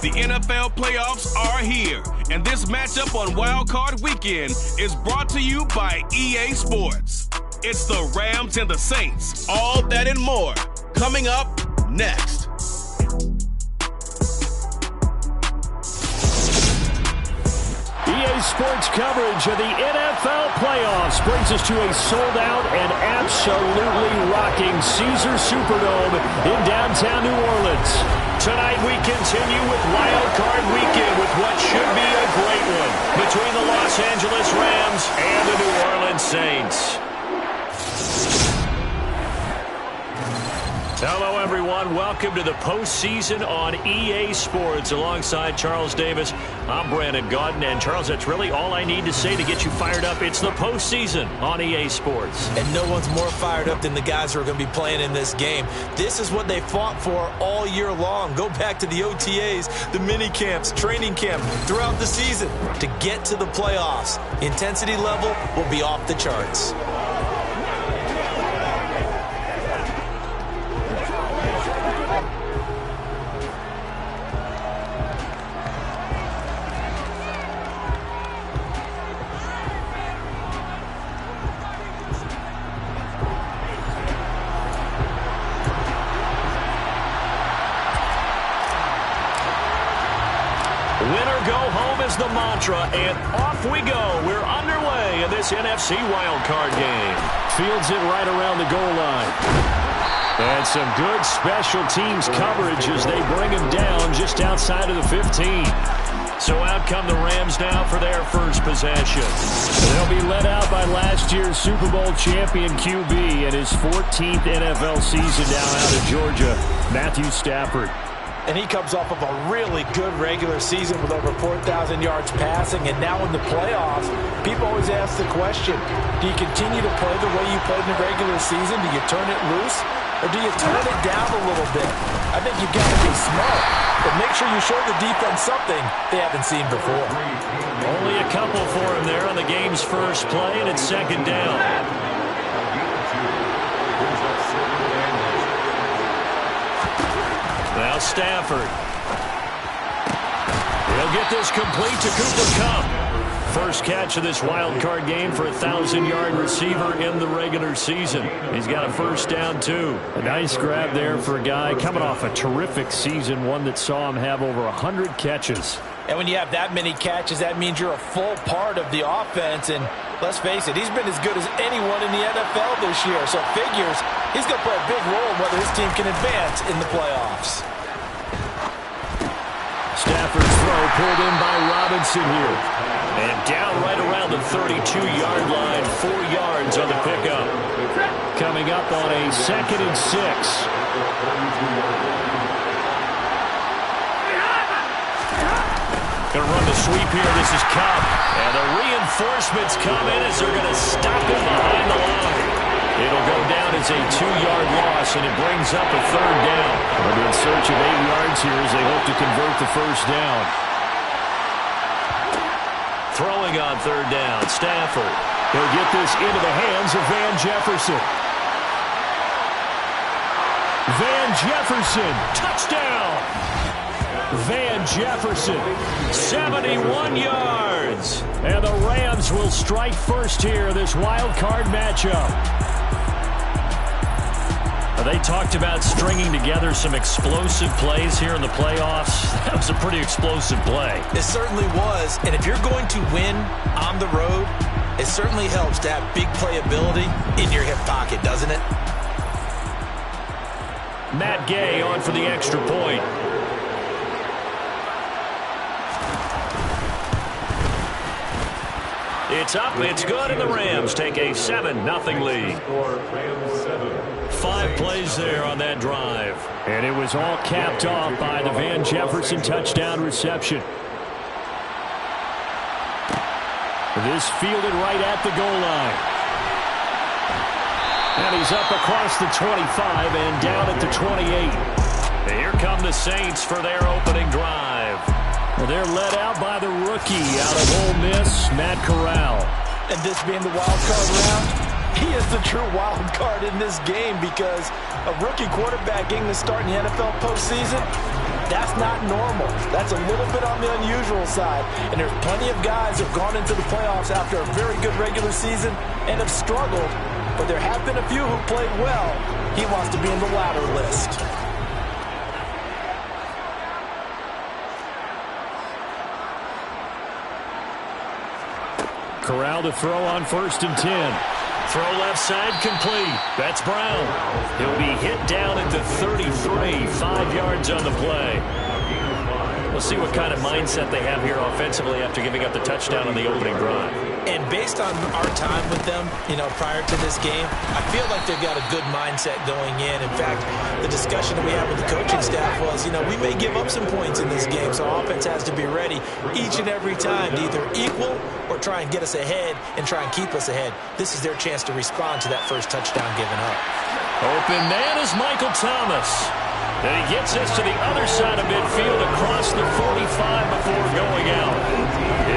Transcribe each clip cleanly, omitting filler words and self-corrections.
The NFL playoffs are here, and this matchup on Wild Card Weekend is brought to you by EA Sports. It's the Rams and the Saints. All that and more coming up next. EA Sports coverage of the NFL playoffs brings us to a sold-out and absolutely rocking Caesars Superdome in downtown New Orleans. Tonight we continue with Wild Card Weekend with what should be a great one between the Los Angeles Rams and the New Orleans Saints. Hello, everyone. Welcome to the postseason on EA Sports. Alongside Charles Davis, I'm Brandon Gaudin. And, Charles, that's really all I need to say to get you fired up. It's the postseason on EA Sports. And no one's more fired up than the guys who are going to be playing in this game. This is what they fought for all year long. Go back to the OTAs, the mini camps, training camp, throughout the season to get to the playoffs. Intensity level will be off the charts. Winner go home is the mantra, and off we go. We're underway in this NFC wildcard game. Fields it right around the goal line. And some good special teams coverage as they bring him down just outside of the 15. So out come the Rams now for their first possession. They'll be led out by last year's Super Bowl champion QB in his 14th NFL season down out of Georgia, Matthew Stafford. And he comes off of a really good regular season with over 4,000 yards passing. And now in the playoffs, people always ask the question, do you continue to play the way you played in the regular season? Do you turn it loose? Or do you turn it down a little bit? I think you've got to be smart. But make sure you show the defense something they haven't seen before. Only a couple for him there on the game's first play, and it's second down. Now Stafford. He'll get this complete to Cooper Kupp. First catch of this wild card game for a 1,000-yard receiver in the regular season. He's got a first down, too. A nice grab there for a guy coming off a terrific season, one that saw him have over 100 catches. And when you have that many catches, that means you're a full part of the offense. And let's face it, he's been as good as anyone in the NFL this year. So it figures he's going to play a big role in whether his team can advance in the playoffs. Stafford's throw pulled in by Robinson here. And down right around the 32-yard line, 4 yards on the pickup. Coming up on a 2nd and 6. Going to run the sweep here. This is Kupp. And the reinforcements come in as they're going to stop him behind the line. It'll go down as a 2-yard loss, and it brings up a 3rd down. They'll be in search of 8 yards here as they hope to convert the first down. Throwing on 3rd down, Stafford. He'll get this into the hands of Van Jefferson. Van Jefferson, touchdown! Van Jefferson, 71 yards. And the Rams will strike first here, this wild card matchup. They talked about stringing together some explosive plays here in the playoffs. That was a pretty explosive play. It certainly was. And if you're going to win on the road, it certainly helps to have big playability in your hip pocket, doesn't it? Matt Gay on for the extra point. It's up, it's good, and the Rams take a 7-0 lead. 5 plays there on that drive. And it was all capped off by the Van Jefferson touchdown reception. This fielded right at the goal line. And he's up across the 25 and down at the 28. And here come the Saints for their opening drive. Well, they're led out by the rookie out of Ole Miss, Matt Corral. And this being the wild card round, He is the true wild card in this game because a rookie quarterback getting the start in the NFL postseason, that's not normal. That's a little bit on the unusual side. And there's plenty of guys who have gone into the playoffs after a very good regular season and have struggled. But there have been a few who played well. He wants to be in the latter list. Corral to throw on 1st and 10. Throw left side complete. That's Brown. He'll be hit down at the 33, 5 yards on the play. We'll see what kind of mindset they have here offensively after giving up the touchdown on the opening drive. And based on our time with them, prior to this game, I feel like they've got a good mindset going in. In fact, the discussion that we had with the coaching staff was, we may give up some points in this game, so offense has to be ready each and every time to either equal or try and get us ahead and try and keep us ahead. This is their chance to respond to that first touchdown given up. Open man is Michael Thomas. And he gets us to the other side of midfield across the 45 before going out.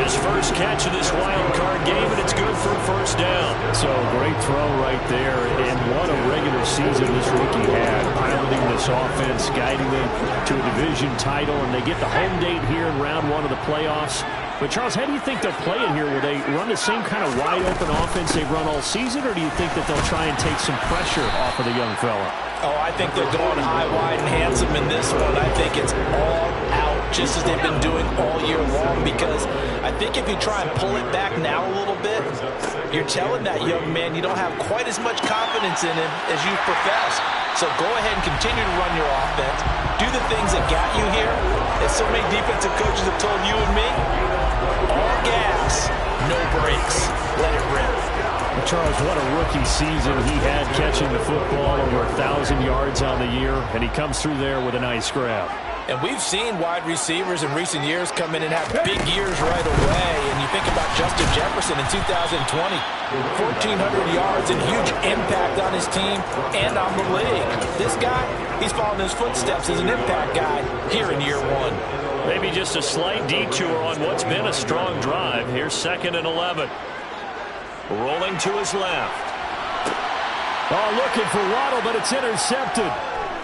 His first catch of this wild card game, and it's good for a 1st down. So great throw right there, and what a regular season this rookie had, piloting this offense, guiding them to a division title, and they get the home date here in round 1 of the playoffs. But, Charles, how do you think they'll play it here? Will they run the same kind of wide-open offense they've run all season, or do you think that they'll try and take some pressure off of the young fella? Oh, I think they're going high, wide, and handsome in this one. I think it's all out, just as they've been doing all year long, because I think if you try and pull it back now a little bit, you're telling that young man you don't have quite as much confidence in him as you profess. So go ahead and continue to run your offense. Do the things that got you here. As so many defensive coaches have told you and me, all gas, no brakes. Let it rip. Charles, what a rookie season he had, catching the football over 1,000 yards on the year, and he comes through there with a nice grab. And we've seen wide receivers in recent years come in and have big years right away. And you think about Justin Jefferson in 2020, 1,400 yards and huge impact on his team and on the league. This guy, he's following his footsteps as an impact guy here in year 1. Maybe just a slight detour on what's been a strong drive. Here's 2nd and 11. Rolling to his left. Oh, looking for Waddle, but it's intercepted.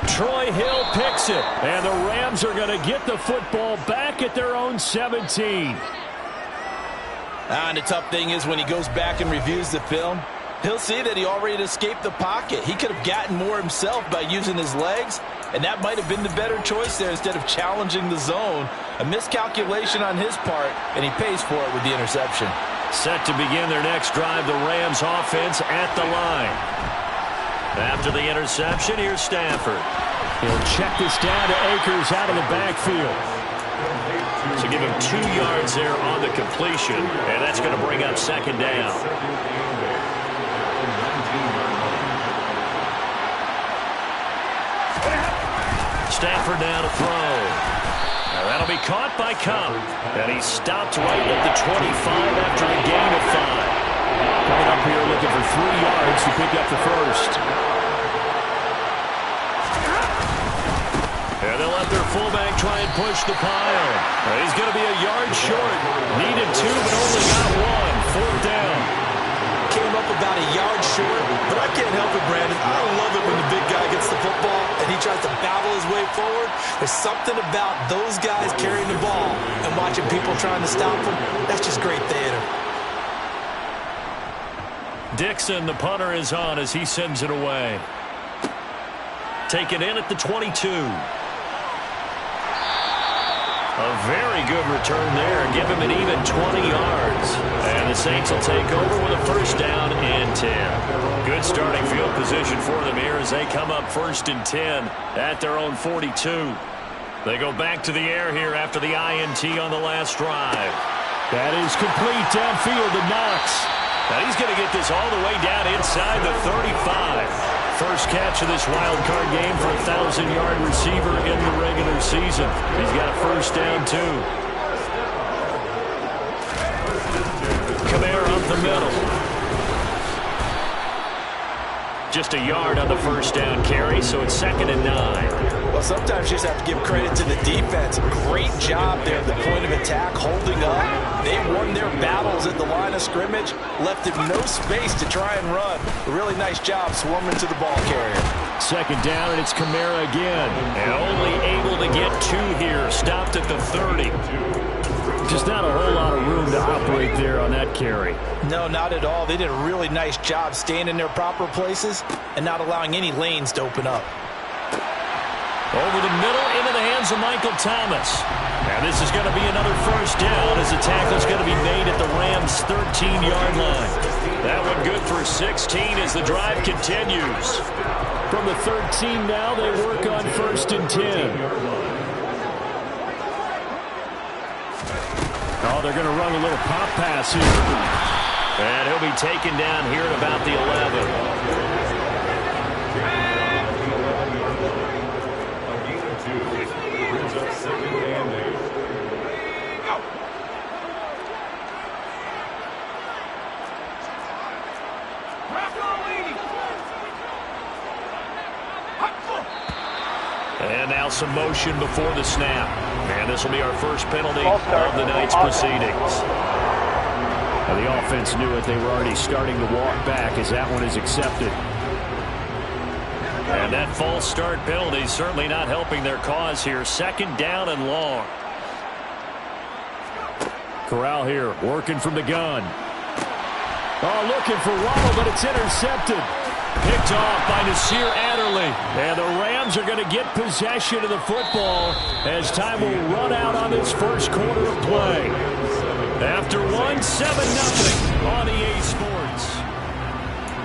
Troy Hill picks it, and the Rams are going to get the football back at their own 17. And the tough thing is when he goes back and reviews the film, he'll see that he already escaped the pocket. He could have gotten more himself by using his legs, and that might have been the better choice there instead of challenging the zone. A miscalculation on his part, and he pays for it with the interception. Set to begin their next drive, the Rams offense at the line. After the interception, here's Stafford. He'll check this down to Akers out of the backfield. So give him 2 yards there on the completion, and that's going to bring up 2nd down. Stafford now to throw. Now that'll be caught by Cobb. And he stopped right at the 25 after a gain of 5. Coming up here looking for 3 yards to pick up the first. And they'll let their fullback try and push the pile. He's going to be a yard short. Needed 2, but only got 1. 4th down. Came up about a yard short, but I can't help it, Brandon. I love it when the big guy gets the football and he tries to battle his way forward. There's something about those guys carrying the ball and watching people trying to stop them. That's just great theater. Dixon, the punter, is on as he sends it away. Taken in at the 22. A very good return there. Give him an even 20 yards. And the Saints will take over with a 1st down and 10. Good starting field position for them here as they come up 1st and 10 at their own 42. They go back to the air here after the INT on the last drive. That is complete downfield to Knox. Now he's going to get this all the way down inside the 35. First catch of this wild card game for a 1,000-yard receiver in the regular season. He's got a 1st down, too. Kamara up the middle. Just a yard on the 1st down carry, so it's 2nd and 9. Well, sometimes you just have to give credit to the defense. Great job there at the point of attack, holding up. They won their battles at the line of scrimmage, left him no space to try and run. A really nice job swarming to the ball carrier. Second down, and it's Kamara again. And only able to get 2 here. Stopped at the 30. Just not a whole lot of room to operate there on that carry. No, not at all. They did a really nice job staying in their proper places and not allowing any lanes to open up. Over the middle, into the hands of Michael Thomas. And this is going to be another first down as the tackle's going to be made at the Rams' 13-yard line. That one good for 16 as the drive continues. From the 13 now, they work on 1st and 10. Oh, they're going to run a little pop pass here. And he'll be taken down here at about the 11. And now some motion before the snap. And this will be our first penalty of the night's proceedings. Now the offense knew it. They were already starting to walk back as that one is accepted. And that false start penalty certainly not helping their cause here. 2nd down and long. Corral here working from the gun. Oh, looking for Waddle, but it's intercepted. Picked off by Nasir Adderley. And the Rams are going to get possession of the football as time will run out on this first quarter of play. After 7-0 on EA Sports.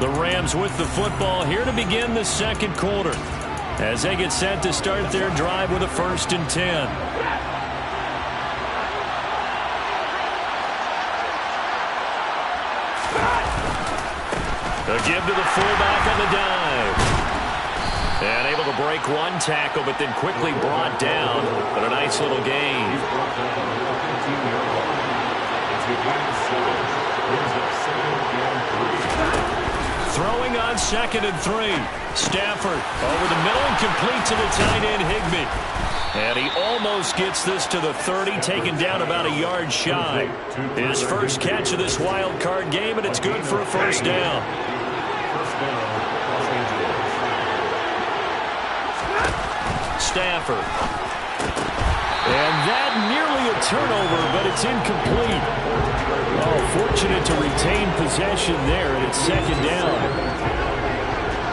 The Rams with the football here to begin the 2nd quarter as they get set to start their drive with a 1st and 10. A give to the fullback on the dive. And able to break one tackle, but then quickly brought down. But a nice little gain. Throwing on 2nd and 3. Stafford over the middle and complete to the tight end Higbee. And he almost gets this to the 30, taken down about a yard shy. His first catch of this wild card game, and it's good for a 1st down. Stafford. And that nearly a turnover, but it's incomplete. Oh, fortunate to retain possession there, and it's 2nd down.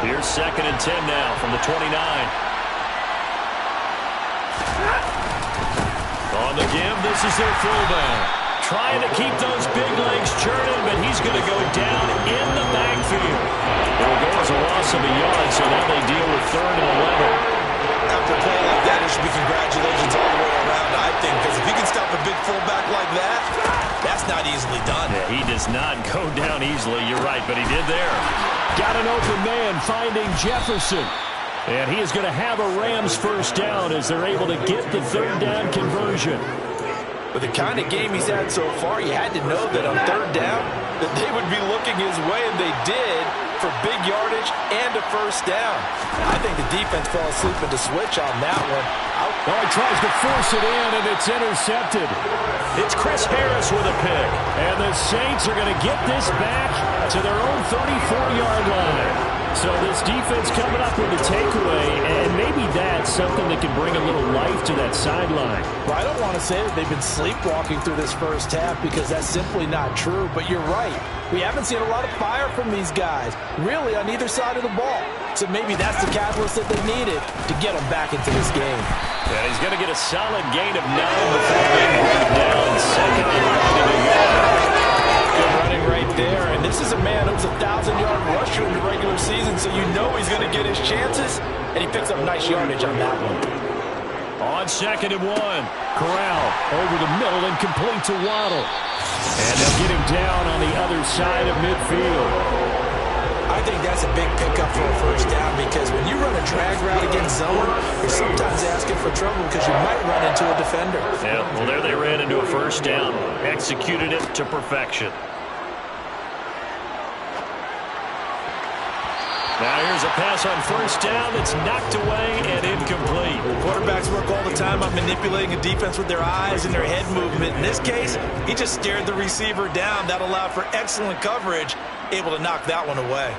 Here's 2nd and 10 now from the 29. On the give, this is their fullback. Trying to keep those big legs churning, but he's going to go down in the backfield. It will go as a loss of a yard, so now they deal with 3rd and 11. After a play like that, it should be congratulations all the way around, I think, because if you can stop a big fullback like that, that's not easily done. Yeah, he does not go down easily, you're right, but he did there. Got an open man finding Jefferson. And he is going to have a Rams 1st down as they're able to get the 3rd down conversion. With the kind of game he's had so far, you had to know that on 3rd down that they would be looking his way, and they did, for big yardage and a 1st down. I think the defense fell asleep at the switch on that one. Oh, he tries to force it in, and it's intercepted. It's Chris Harris with a pick. And the Saints are going to get this back to their own 34-yard line. So this defense coming up with a takeaway, and maybe that's something that can bring a little life to that sideline. Well, I don't want to say that they've been sleepwalking through this first half because that's simply not true, but you're right. We haven't seen a lot of fire from these guys, really on either side of the ball. So maybe that's the catalyst that they needed to get them back into this game. And he's going to get a solid gain of 9 before being brought down. 2nd and 1. Good running right there, and this is a man who's a 1,000-yard rusher in the regular season, so you know he's going to get his chances, and he picks up nice yardage on that one. On 2nd and 1, Corral over the middle and complete to Waddle. And they'll get him down on the other side of midfield. I think that's a big pickup for a 1st down because when you run a drag route against zone, you're sometimes asking for trouble because you might run into a defender. Yeah, well, there they ran into a 1st down. Executed it to perfection. Now here's a pass on 1st down that's knocked away and incomplete. incomplete. Quarterbacks work all the time on manipulating a defense with their eyes and their head movement. In this case, he just stared the receiver down. That allowed for excellent coverage, able to knock that one away.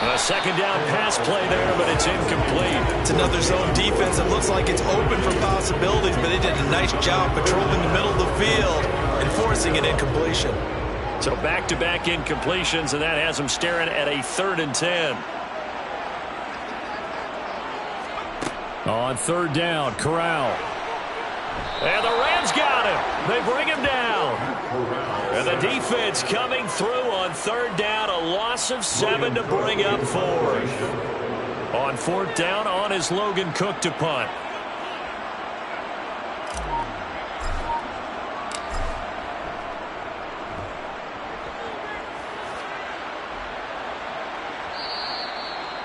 A second down pass play there, but it's incomplete. It's another zone defense that looks like it's open for possibilities, but they did a nice job patrolling the middle of the field and forcing an incompletion. So back-to-back incompletions, and that has them staring at a 3rd and 10. On 3rd down, Corral. And the Rams got him. They bring him down. And the defense coming through on 3rd down, a loss of 7 to bring up 4th. On 4th down, on is Logan Cook to punt.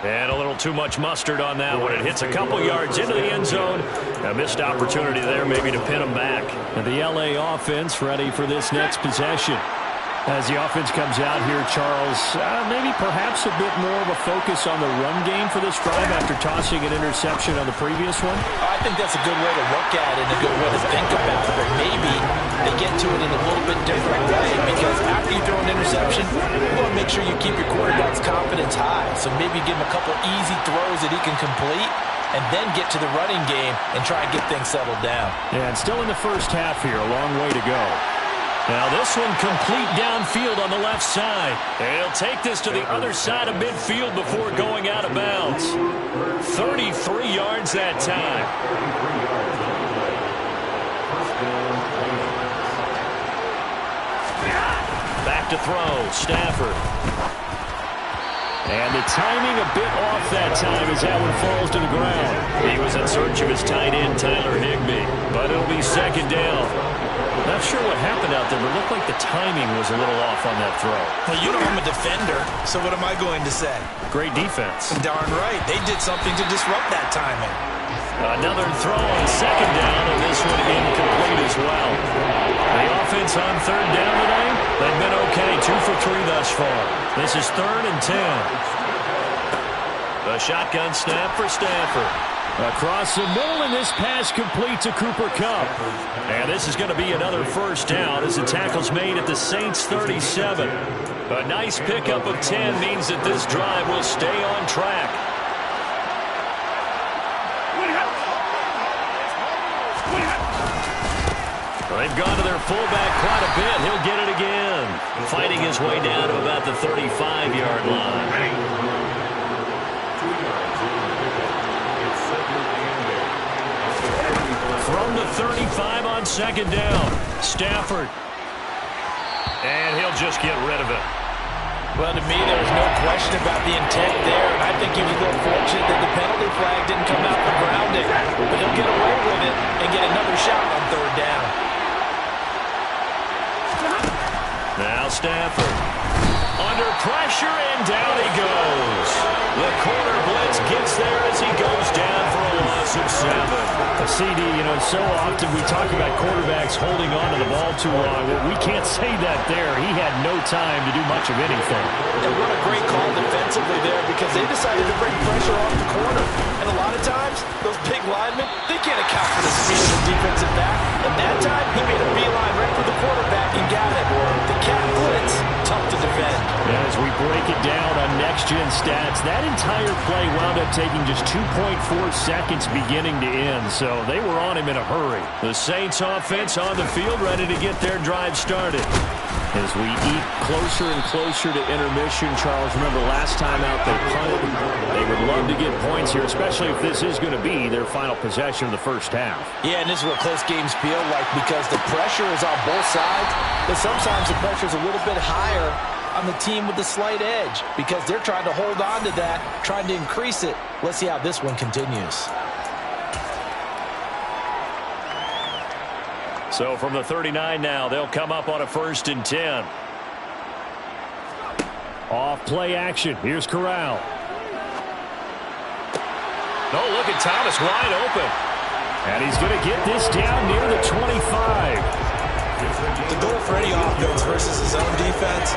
And a little too much mustard on that one. It hits a couple yards into the end zone. A missed opportunity there maybe to pin them back. And the LA offense ready for this next possession. As the offense comes out here, Charles, maybe perhaps a bit more of a focus on the run game for this drive after tossing an interception on the previous one? I think that's a good way to look at it and a good way to think about it. But maybe they get to it in a little bit different way, because after you throw an interception, you want to make sure you keep your quarterback's confidence high. So maybe give him a couple easy throws that he can complete, and then get to the running game and try and get things settled down. Yeah, and still in the first half here, a long way to go. Now this one complete downfield on the left side. He'll take this to the other side of midfield before going out of bounds. 33 yards that time. Back to throw, Stafford. And the timing a bit off that time as that one falls to the ground. He was in search of his tight end, Tyler Higbee. But it'll be 2nd down. Not sure what happened out there, but it looked like the timing was a little off on that throw. Well, you know I'm a defender, so what am I going to say? Great defense. Darn right. They did something to disrupt that timing. Another throw on 2nd down, and this one incomplete as well. The offense on 3rd down today, they've been okay. 2 for 3 thus far. This is 3rd and 10. A shotgun snap for Stafford. Across the middle, and this pass complete to Cooper Kupp. And this is going to be another 1st down as the tackle's made at the Saints' 37. A nice pickup of 10 means that this drive will stay on track. They've gone to their fullback quite a bit. He'll get it again. Fighting his way down to about the 35-yard line. From the 35 on 2nd down, Stafford. And he'll just get rid of it. Well, to me, there was no question about the intent there, and I think he was a little fortunate that the penalty flag didn't come out for grounding. But he'll get away with it and get another shot on 3rd down. Now Stafford. Under pressure, and down he goes. The corner blitz gets there as he goes down for a loss of 7. CD, you know, so often we talk about quarterbacks holding on to the ball too long. Well, we can't say that there. He had no time to do much of anything. And what a great call defensively there, because they decided to bring pressure off the corner. And a lot of times, those big linemen, they can't account for the speed of the defensive back. And that time, he made a beeline right for the quarterback and got it. The cat blitz, tough to defend. As we break it down on next-gen stats, that entire play wound up taking just 2.4 seconds beginning to end, so they were on him in a hurry. The Saints offense on the field ready to get their drive started. As we eat closer and closer to intermission, Charles, remember last time out they punted. They would love to get points here, especially if this is going to be their final possession of the first half. Yeah, and this is what close games feel like, because the pressure is on both sides, but sometimes the pressure is a little bit higher on the team with the slight edge, because they're trying to hold on to that, trying to increase it. Let's see how this one continues. So from the 39 now, they'll come up on a 1st and 10. Off play action. Here's Corral. Oh, look at Thomas wide open. And he's going to get this down near the 25. The goal for any offense versus his own defense,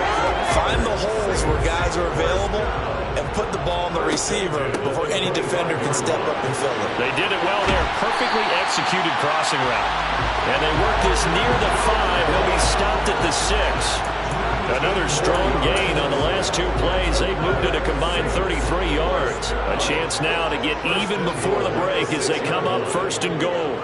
find the holes where guys are available and put the ball on the receiver before any defender can step up and fill it. They did it well there. Perfectly executed crossing route. And they work this near the 5. He'll be stopped at the 6. Another strong gain on the last 2 plays. They've moved it a combined 33 yards. A chance now to get even before the break as they come up 1st and goal.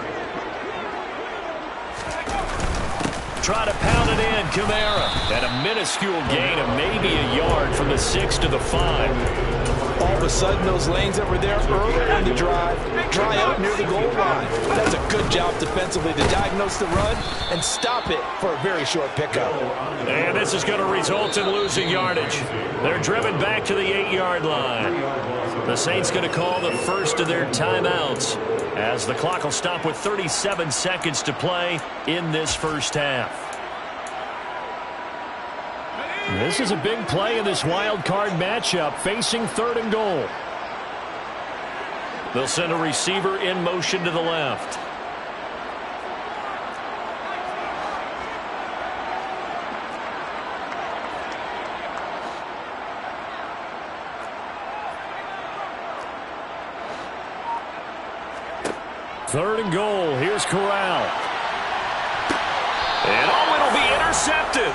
Try to pound it in, Kamara. And a minuscule gain of maybe a yard from the 6 to the 5. All of a sudden, those lanes that were there earlier in the drive dry up near the goal line. That's a good job defensively to diagnose the run and stop it for a very short pickup. And this is going to result in losing yardage. They're driven back to the 8-yard line. The Saints going to call the first of their timeouts as the clock will stop with 37 seconds to play in this first half. This is a big play in this wild card matchup, facing 3rd and goal. They'll send a receiver in motion to the left. Third and goal. Here's Corral. And it'll be intercepted.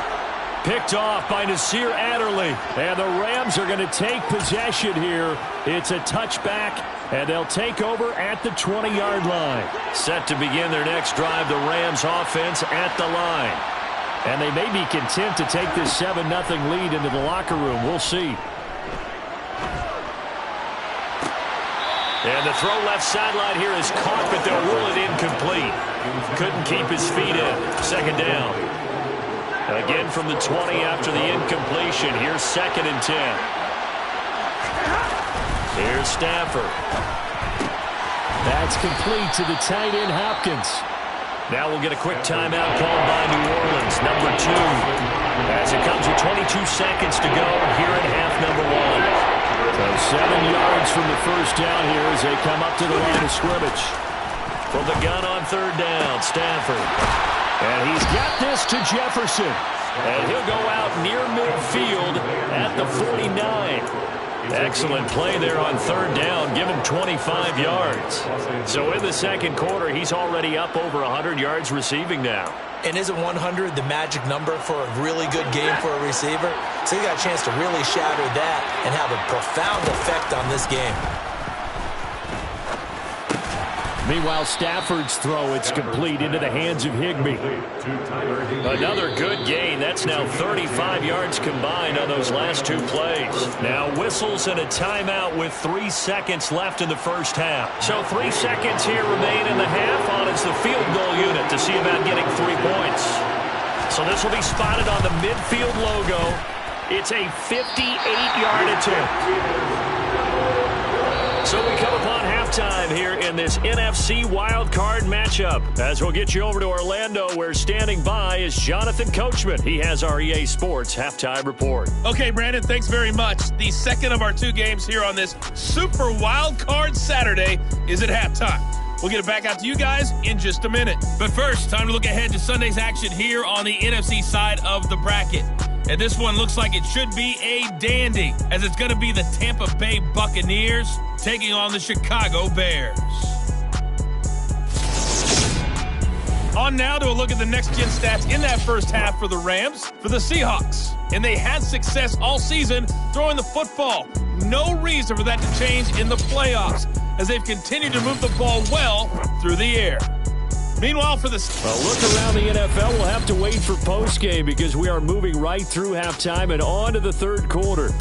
Picked off by Nasir Adderley. And the Rams are going to take possession here. It's a touchback, and they'll take over at the 20-yard line. Set to begin their next drive, the Rams offense at the line. And they may be content to take this 7-0 lead into the locker room. We'll see. And the throw left sideline here is caught, but they'll rule it incomplete. Couldn't keep his feet in. 2nd down. Again from the 20 after the incompletion. Here's 2nd and 10. Here's Stafford. That's complete to the tight end, Hopkins. Now we'll get a quick timeout called by New Orleans, number 2. As it comes with 22 seconds to go here in half number 1. So 7 yards from the first down here as they come up to the line of scrimmage. From the gun on 3rd down, Stafford. And he's got this to Jefferson. And he'll go out near midfield at the 49. Excellent play there on 3rd down. Give him 25 yards. So in the 2nd quarter, he's already up over 100 yards receiving now. And isn't 100 the magic number for a really good game for a receiver? So he got a chance to really shatter that and have a profound effect on this game. Meanwhile, Stafford's throw, it's complete into the hands of Higbee. Another good gain. That's now 35 yards combined on those last 2 plays. Now whistles and a timeout with 3 seconds left in the first half. So 3 seconds here remain in the half on as the field goal unit to see about getting 3 points. So this will be spotted on the midfield logo. It's a 58-yard attempt. So we come upon halftime here in this NFC wildcard matchup. As we'll get you over to Orlando, where standing by is Jonathan Coachman. He has our EA Sports halftime report. Okay, Brandon, thanks very much. The second of our 2 games here on this super wildcard Saturday is at halftime. We'll get it back out to you guys in just a minute. But first, time to look ahead to Sunday's action here on the NFC side of the bracket. And this one looks like it should be a dandy, as it's going to be the Tampa Bay Buccaneers taking on the Chicago Bears. On now to a look at the next-gen stats in that first half for the Rams, for the Seahawks. And they had success all season throwing the football. No reason for that to change in the playoffs, as they've continued to move the ball well through the air. Meanwhile, for the... A look around the NFL, we'll have to wait for postgame because we are moving right through halftime and on to the 3rd quarter.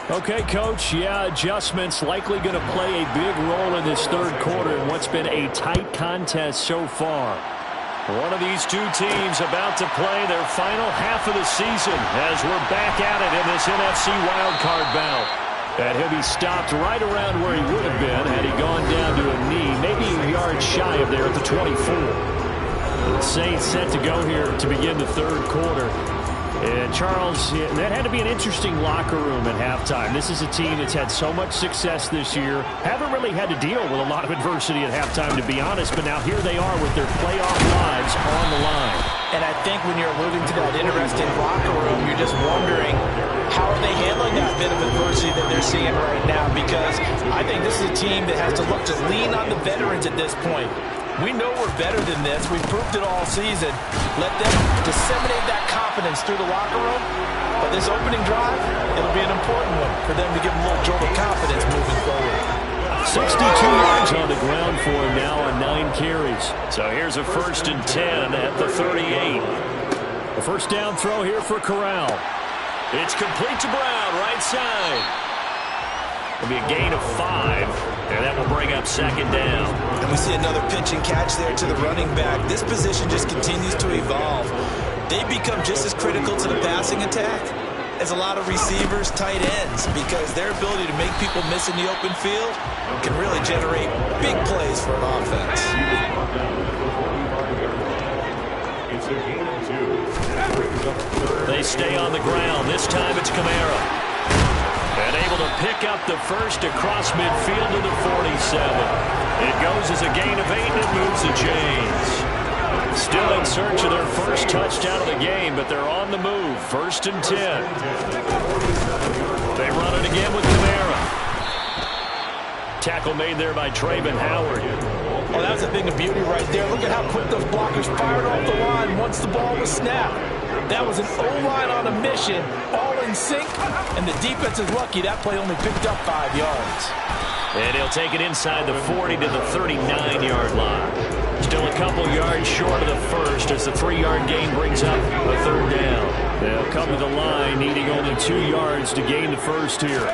Okay, Coach, adjustments likely going to play a big role in this 3rd quarter in what's been a tight contest so far. One of these 2 teams about to play their final half of the season as we're back at it in this NFC wildcard bout. And he'll be stopped right around where he would have been had he gone down to a knee, maybe a yard shy of there at the 24. The Saints set to go here to begin the 3rd quarter. And Charles, that had to be an interesting locker room at halftime. This is a team that's had so much success this year. Haven't really had to deal with a lot of adversity at halftime, to be honest. But now here they are with their playoff lives on the line. And I think when you're alluding to that interesting locker room, you're just wondering how are they handling that bit of adversity that they're seeing right now? Because I think this is a team that has to look to lean on the veterans at this point. We know we're better than this. We've proved it all season. Let them disseminate that confidence through the locker room. But this opening drive, it'll be an important one for them to give them a little jolt of confidence moving forward. 62 yards on the ground for him now on 9 carries. So here's a 1st and 10 at the 38. The first down throw here for Corral. It's complete to Brown, right side. It'll be a gain of 5, and that will bring up 2nd down. And we see another pitch and catch there to the running back. This position just continues to evolve. They become just as critical to the passing attack as a lot of receivers, tight ends, because their ability to make people miss in the open field can really generate big plays for an offense. They stay on the ground. This time it's Kamara. And able to pick up the first across midfield to the 47. It goes as a gain of 8 and it moves the chains. Still in search of their first touchdown of the game, but they're on the move. 1st and 10. They run it again with Kamara. Tackle made there by Trayvon Howard. Oh, that's a thing of beauty right there. Look at how quick those blockers fired off the line once the ball was snapped. That was an O-line on a mission, all in sync, and the defense is lucky that play only picked up 5 yards. And he'll take it inside the 40 to the 39-yard line. Still a couple yards short of the first as the 3-yard gain brings up a 3rd down. They'll come to the line needing only 2 yards to gain the first here.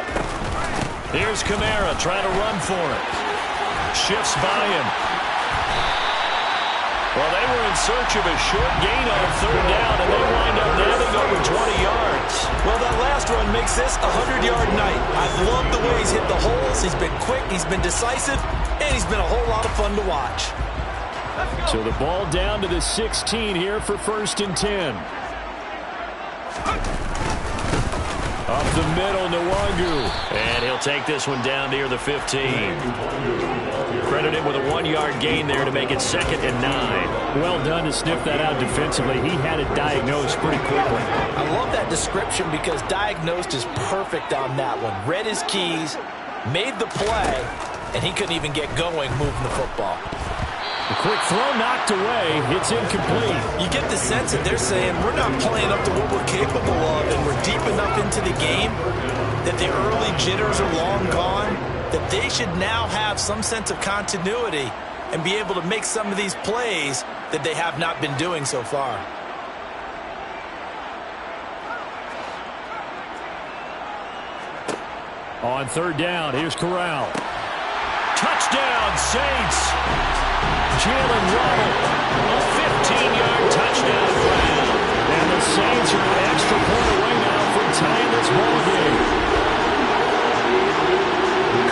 Here's Kamara trying to run for it. Shifts by him. Well, they were in search of a short gain on 3rd down, and they wind up nabbing over 20 yards. Well, that last run makes this a 100-yard night. I've loved the way he's hit the holes. He's been quick, he's been decisive, and he's been a whole lot of fun to watch. So the ball down to the 16 here for 1st and 10. Up the middle, Nwangu. And he'll take this one down near the 15. Credit him with a 1-yard gain there to make it 2nd and 9. Well done to sniff that out defensively. He had it diagnosed pretty quickly. I love that description because diagnosed is perfect on that one. Read his keys, made the play, and he couldn't even get going moving the football. The quick throw knocked away. It's incomplete. You get the sense that they're saying we're not playing up to what we're capable of, and we're deep enough into the game that the early jitters are long gone, that they should now have some sense of continuity and be able to make some of these plays that they have not been doing so far. On 3rd down, here's Corral. Touchdown, Saints! Jalen Waddle, a 15-yard touchdown grab. And the Saints are an extra point away now from tying this ball game.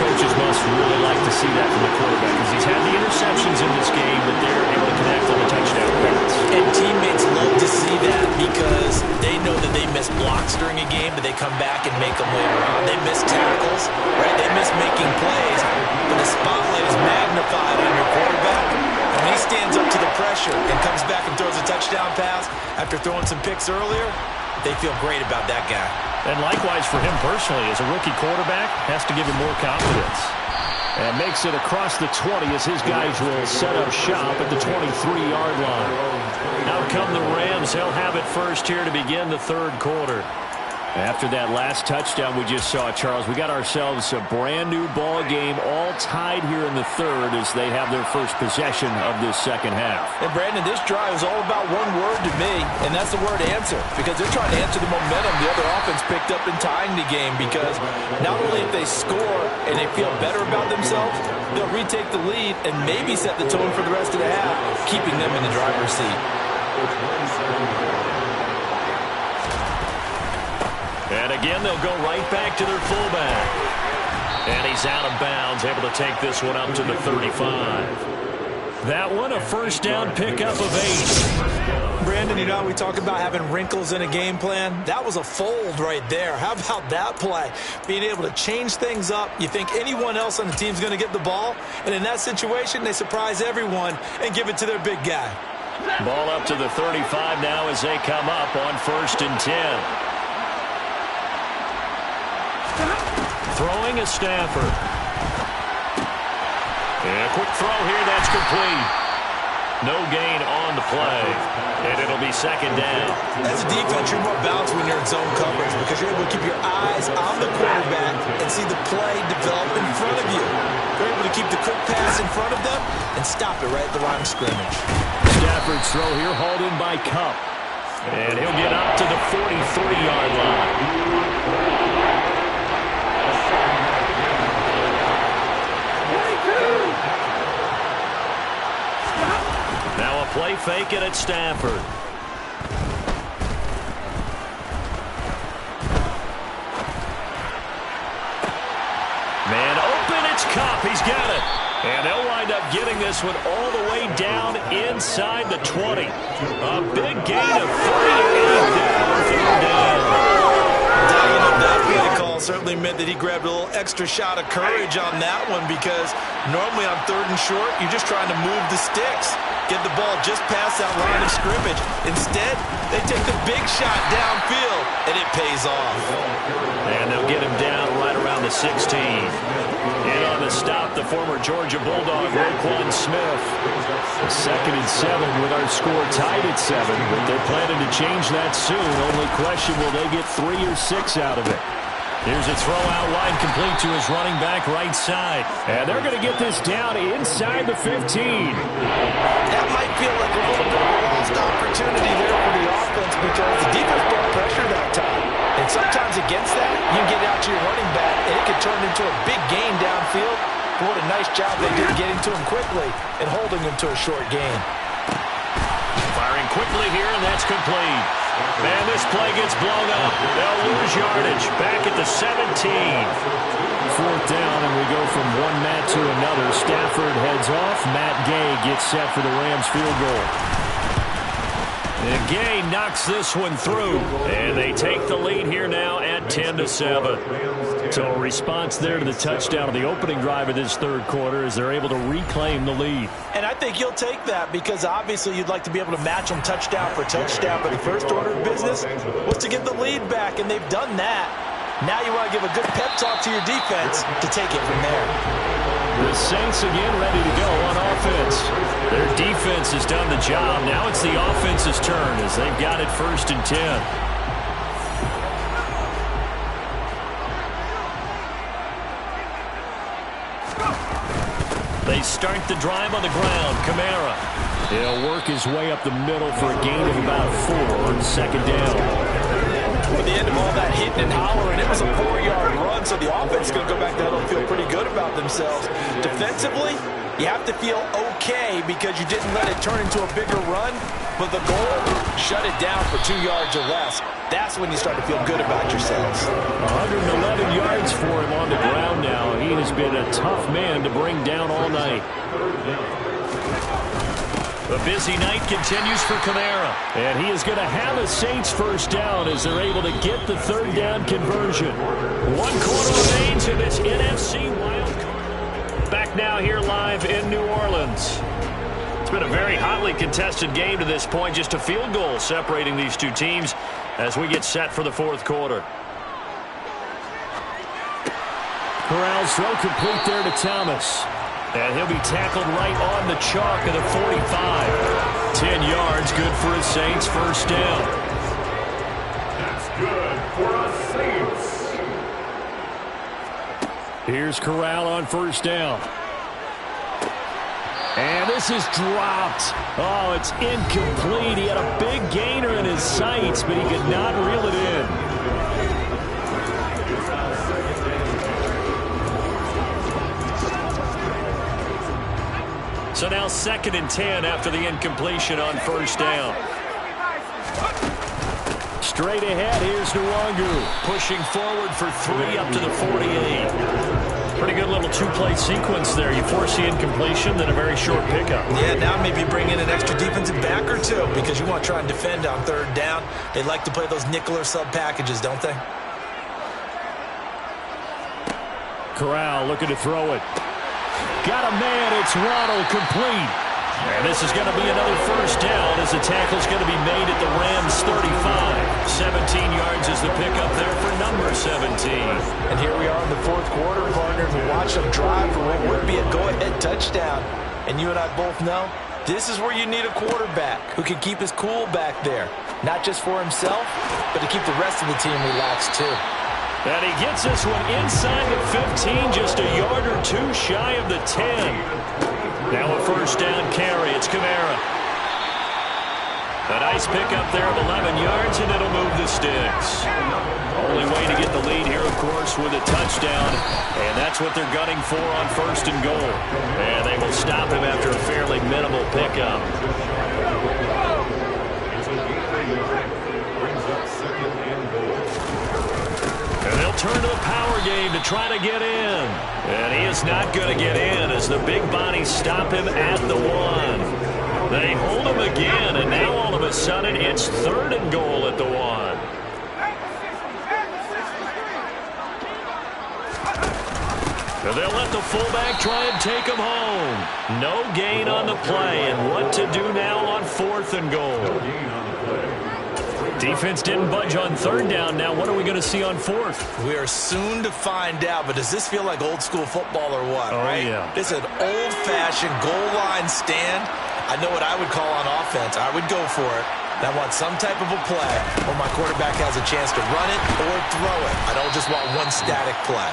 Coaches must really like to see that from the quarterback because he's had the interceptions in this game, but they're able to connect on the touchdown pass. And teammates love to see that because they know that they miss blocks during a game, but they come back and make them later on. They miss tackles, right? They miss making plays, but the spotlight is magnified on your quarterback. And when he stands up to the pressure and comes back and throws a touchdown pass after throwing some picks earlier, they feel great about that guy. And likewise for him personally, as a rookie quarterback, has to give him more confidence. And makes it across the 20 as his guys will set up shop at the 23-yard line. Out come the Rams. They'll have it first here to begin the 3rd quarter. After that last touchdown we just saw, Charles, we got ourselves a brand-new ball game, all tied here in the 3rd as they have their first possession of this 2nd half. And, Brandon, this drive is all about one word to me, and that's the word answer, because they're trying to answer the momentum the other offense picked up in tying the game, because not only if they score and they feel better about themselves, they'll retake the lead and maybe set the tone for the rest of the half, keeping them in the driver's seat. And again, they'll go right back to their fullback. And he's out of bounds, able to take this one up to the 35. That one, a 1st down pickup of 8. Brandon, you know how we talk about having wrinkles in a game plan? That was a fold right there. How about that play? Being able to change things up. You think anyone else on the team's going to get the ball, and in that situation, they surprise everyone and give it to their big guy. Ball up to the 35 now as they come up on 1st and 10. Throwing is Stafford. And a quick throw here, that's complete. No gain on the play, and it'll be second down. As a defense, you're more balanced when you're in zone coverage because you're able to keep your eyes on the quarterback and see the play develop in front of you. You're able to keep the quick pass in front of them and stop it right at the line of scrimmage. Stafford's throw here hauled in by Kupp. And he'll get up to the 43-yard line. Now a play fake it at Stafford. Man open, it's Kupp. He's got it. And they'll wind up getting this one all the way down inside the 20. A big gain of 38 there on third down. That play call certainly meant that he grabbed a little extra shot of courage on that one because normally on third and short, you're just trying to move the sticks, get the ball just past that line of scrimmage. Instead, they take the big shot downfield, and it pays off. And they'll get him down right around the 16. In on the stop, the former Georgia Bulldog, Roquan Smith. 2nd and 7 with our score tied at 7, but they're planning to change that soon. Only question, will they get 3 or 6 out of it? Here's a throw out wide, complete to his running back right side. And they're going to get this down inside the 15. That might feel like a little bit of a lost opportunity there for the offense because the defense brought pressure that time. And sometimes against that, you can get out to your running back, and it can turn into a big gain downfield. But what a nice job they did getting to him quickly and holding him to a short gain. Firing quickly here, and that's complete. Man, this play gets blown up. They'll lose yardage. Back at the 17. 4th down, and we go from one mat to another. Stafford heads off. Matt Gay gets set for the Rams field goal. And Gay knocks this one through. And they take the lead here now at 10-7. So a response there to the touchdown of the opening drive of this third quarter as they're able to reclaim the lead. And I think you'll take that because obviously you'd like to be able to match them touchdown for touchdown. But the first order of business was to get the lead back, and they've done that. Now you want to give a good pep talk to your defense to take it from there. The Saints again ready to go on offense. Their defense has done the job. Now it's the offense's turn as they've got it 1st and 10. They start the drive on the ground. Kamara. He'll work his way up the middle for a gain of about 4 on 2nd down. Toward the end of all that hitting and hollering, it was a 4-yard run, so the offense is going to go back there and feel pretty good about themselves. Defensively, you have to feel okay because you didn't let it turn into a bigger run, but the goal, shut it down for 2 yards or less. That's when you start to feel good about yourselves. 111 yards for him on the ground now. He has been a tough man to bring down all night. The busy night continues for Kamara. And he is going to have a Saints first down as they're able to get the 3rd down conversion. 1 quarter remains in this NFC wild card. Back now here live in New Orleans. It's been a very hotly contested game to this point. Just a field goal separating these two teams as we get set for the 4th quarter. Corral's throw complete there to Thomas. And he'll be tackled right on the chalk of the 45. 10 yards, good for a Saints first down. That's good for a Saints. Here's Corral on 1st down. And this is dropped. Oh, it's incomplete. He had a big gainer in his sights, but he could not reel it in. So now 2nd and 10 after the incompletion on 1st down. Straight ahead, here's Nwangu. Pushing forward for 3 up to the 48. Pretty good little 2-play sequence there. You force the incompletion, then a very short pickup. Yeah, now maybe bring in an extra defensive back or 2 because you want to try and defend on 3rd down. They like to play those nickel or sub packages, don't they? Corral looking to throw it. Got a man, it's Ronald, complete. And this is going to be another first down as the tackle is going to be made at the Rams 35. 17 yards is the pickup there for number 17. And here we are in the fourth quarter, partner. We watch them drive for what would be a go-ahead touchdown. And you and I both know this is where you need a quarterback who can keep his cool back there. Not just for himself, but to keep the rest of the team relaxed too. And he gets this one inside the 15, just a yard or two shy of the 10. Now a first down carry. It's Kamara. A nice pickup there of 11 yards, and it'll move the sticks. Only way to get the lead here, of course, with a touchdown. And that's what they're gunning for on first and goal. And they will stop him after a fairly minimal pickup. And they'll turn to the power game to try to get in. And he is not going to get in as the big bodies stop him at the 1. They hold him again, and now all of a sudden it's third and goal at the 1. And they'll let the fullback try and take him home. No gain on the play, and what to do now on fourth and goal. Defense didn't budge on third down. Now what are we going to see on fourth? We are soon to find out, but does this feel like old school football or what, right? Yeah. This is an old-fashioned goal line stand. I know what I would call on offense. I would go for it. And I want some type of a play where my quarterback has a chance to run it or throw it. I don't just want one static play.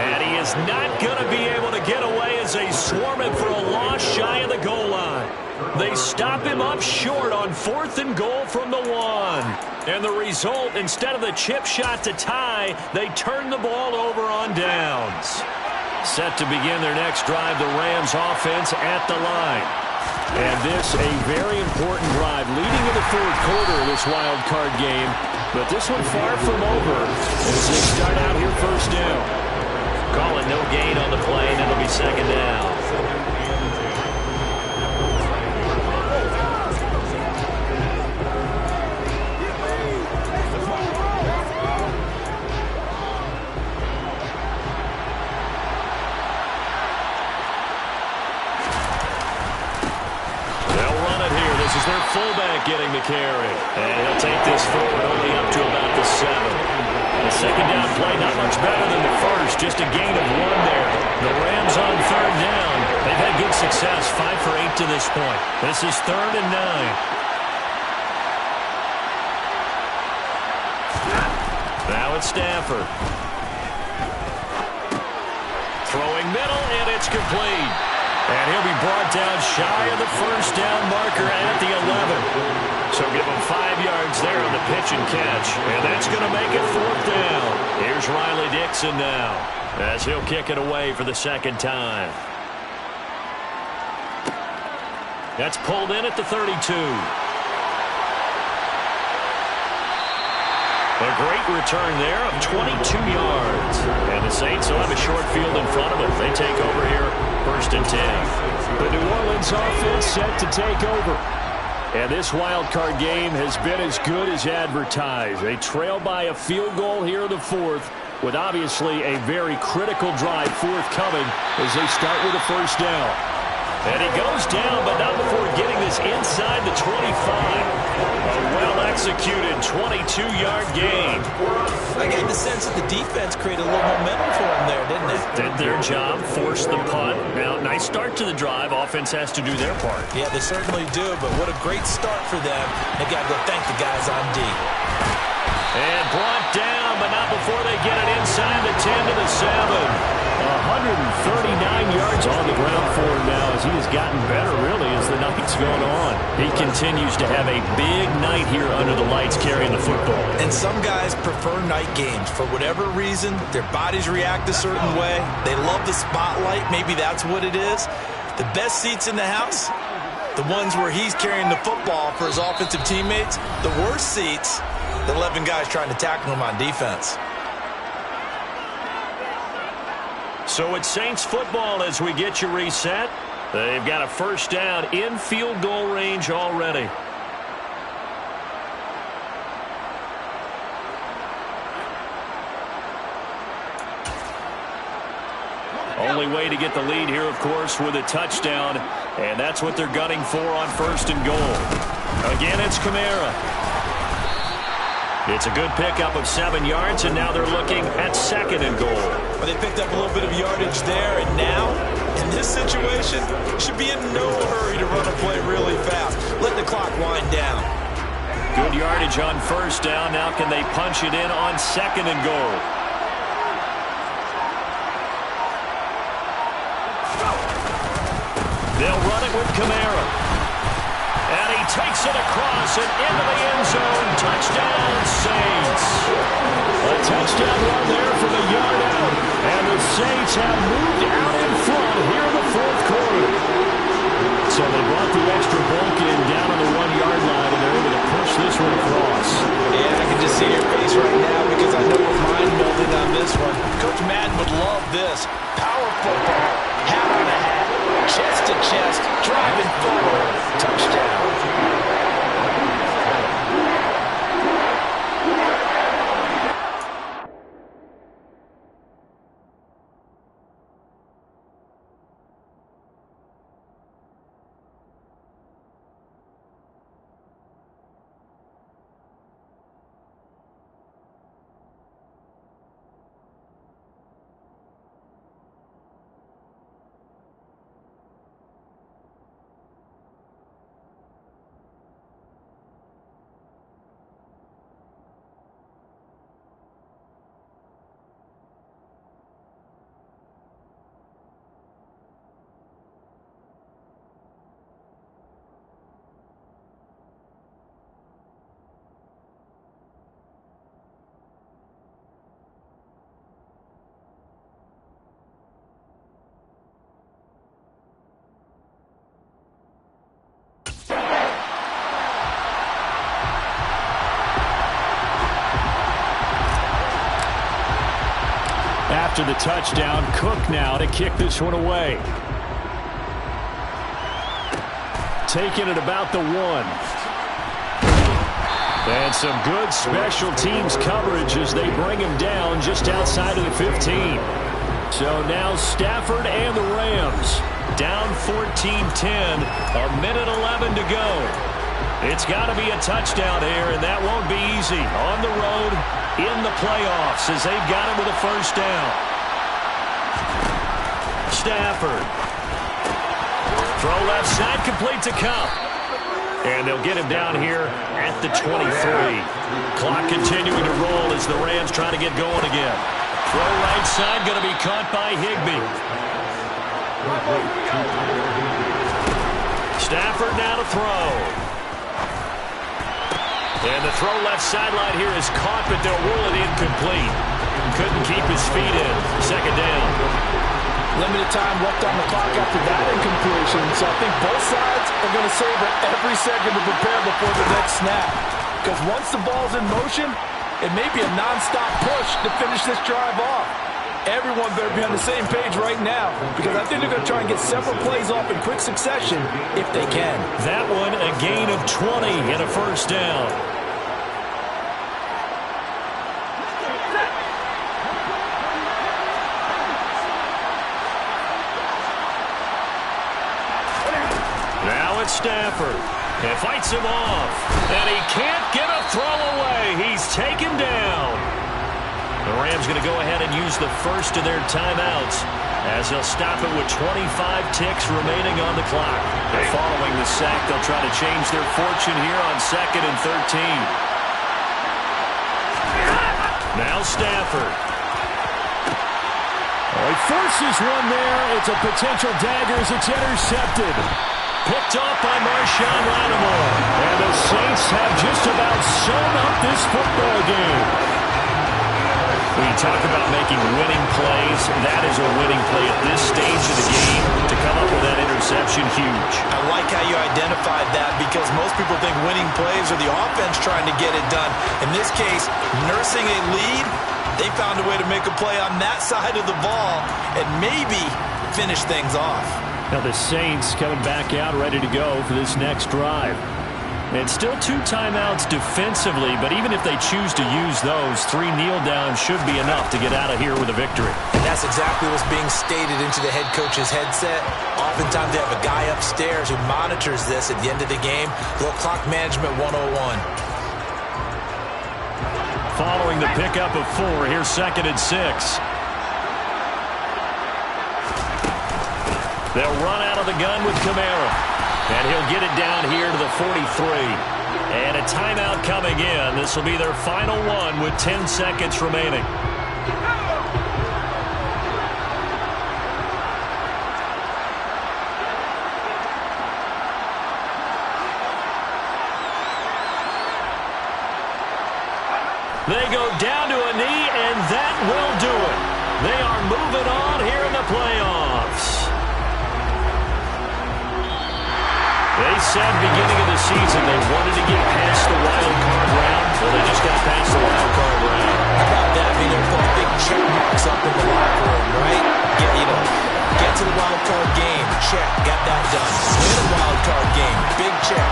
And he is not going to be able to get away as they swarm him for a loss shy of the goal line. They stop him up short on fourth and goal from the 1. And the result, instead of the chip shot to tie, they turn the ball over on downs. Set to begin their next drive, the Rams offense at the line. And this a very important drive leading in the fourth quarter of this wild card game. But this one far from over as they start out here first down. Calling no gain on the play, and it'll be second down. They'll run it here. This is their fullback getting the carry. And he'll take this forward only up to about the 7. The second down play, not much better than the first, just a gain of 1 there. The Rams on third down. They've had good success, 5 for 8 to this point. This is 3rd and 9. Now it's Stafford. Throwing middle, and it's complete. And he'll be brought down shy of the first down marker at the 11. So give him 5 yards there on the pitch and catch. And that's going to make it 4th down. Here's Riley Dixon now as he'll kick it away for the second time. That's pulled in at the 32. A great return there of 22 yards. And the Saints will have a short field in front of them. They take over here, 1st and 10. The New Orleans offense set to take over. And this wild card game has been as good as advertised. They trail by a field goal here in the 4th, with obviously a very critical drive forthcoming as they start with a first down. And he goes down, but not before getting this inside the 25. A well-executed 22-yard gain. I get the sense that the defense created a little momentum for him there, didn't it? Did their job, forced the punt. Now, nice start to the drive. Offense has to do their part. Yeah, they certainly do, but what a great start for them. They got to go thank the guys on D. And brought down, but not before they get it inside the 10 to the 7. 139 yards on the ground for him now as he has gotten better, really, as the night's gone on. He continues to have a big night here under the lights carrying the football. And some guys prefer night games. For whatever reason, their bodies react a certain way. They love the spotlight. Maybe that's what it is. The best seats in the house, the ones where he's carrying the football for his offensive teammates. The worst seats, the 11 guys trying to tackle him on defense. So it's Saints football as we get you reset. They've got a first down in field goal range already. Only way to get the lead here, of course, with a touchdown. And that's what they're gunning for on 1st and goal. Again, it's Kamara. It's a good pickup of 7 yards, and now they're looking at 2nd and goal. Well, they picked up a little bit of yardage there, and now, in this situation, should be in no hurry to run a play really fast. Let the clock wind down. Good yardage on 1st down. Now can they punch it in on 2nd and goal? They'll run it with Kamara. And he takes it across and into the end zone. Touchdown, Saints. A touchdown run there from a yard out. And the Saints have moved out in front here in the 4th quarter. So they brought the extra bulk in down on the 1-yard line, and they're able to push this one across. Yeah, I can just see your face right now because I know we're mind melding on this one. Coach Madden would love this. Power football, hat on a hat, chest to chest, driving forward, touchdown. After the touchdown, Cook now to kick this one away. Taking it about the 1. And some good special teams coverage as they bring him down just outside of the 15. So now Stafford and the Rams down 14-10, a minute 11 to go. It's got to be a touchdown here, and that won't be easy. On the road in the playoffs as they've got it with a 1st down. Stafford. Throw left side, complete to Cup. And they'll get him down here at the 23. Clock continuing to roll as the Rams try to get going again. Throw right side, going to be caught by Higbee. Stafford now to throw. And the throw left sideline here is caught, but they'll rule it incomplete. Couldn't keep his feet in. 2nd down. Limited time left on the clock after that incompletion, so I think both sides are going to savor every second to prepare before the next snap. Because once the ball's in motion, it may be a non-stop push to finish this drive off. Everyone better be on the same page right now, because I think they're going to try and get several plays off in quick succession if they can. That one a gain of 20 and a 1st down. Stafford and fights him off, and he can't get a throw away. He's taken down. The Rams going to go ahead and use the first of their timeouts as they'll stop it with 25 ticks remaining on the clock. And following the sack, they'll try to change their fortune here on 2nd and 13. Now Stafford. He forces one there. It's a potential dagger as it's intercepted. Picked off by Marshawn Lattimore. And the Saints have just about sewn up this football game. When you talk about making winning plays, that is a winning play at this stage of the game. To come up with that interception, huge. I like how you identified that because most people think winning plays are the offense trying to get it done. In this case, nursing a lead, they found a way to make a play on that side of the ball and maybe finish things off. Now the Saints coming back out ready to go for this next drive. It's still 2 timeouts defensively, but even if they choose to use those, 3 kneel downs should be enough to get out of here with a victory. And that's exactly what's being stated into the head coach's headset. Oftentimes they have a guy upstairs who monitors this at the end of the game. Little clock management 101. Following the pickup of 4, here's 2nd and 6. They'll run out of the gun with Kamara. And he'll get it down here to the 43. And a timeout coming in. This will be their final one with 10 seconds remaining. They go down to a knee, and that will do it. They are moving on here in the playoffs. They said beginning of the season they wanted to get past the wild card round. Well, they just got past the wild card round. How about that? I mean, they're putting big check marks up in the locker room, right? Get to the wild card game. Check. Got that done. Win a wild card game. Big check.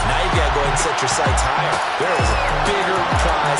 Now you got to go ahead and set your sights higher. There is a bigger prize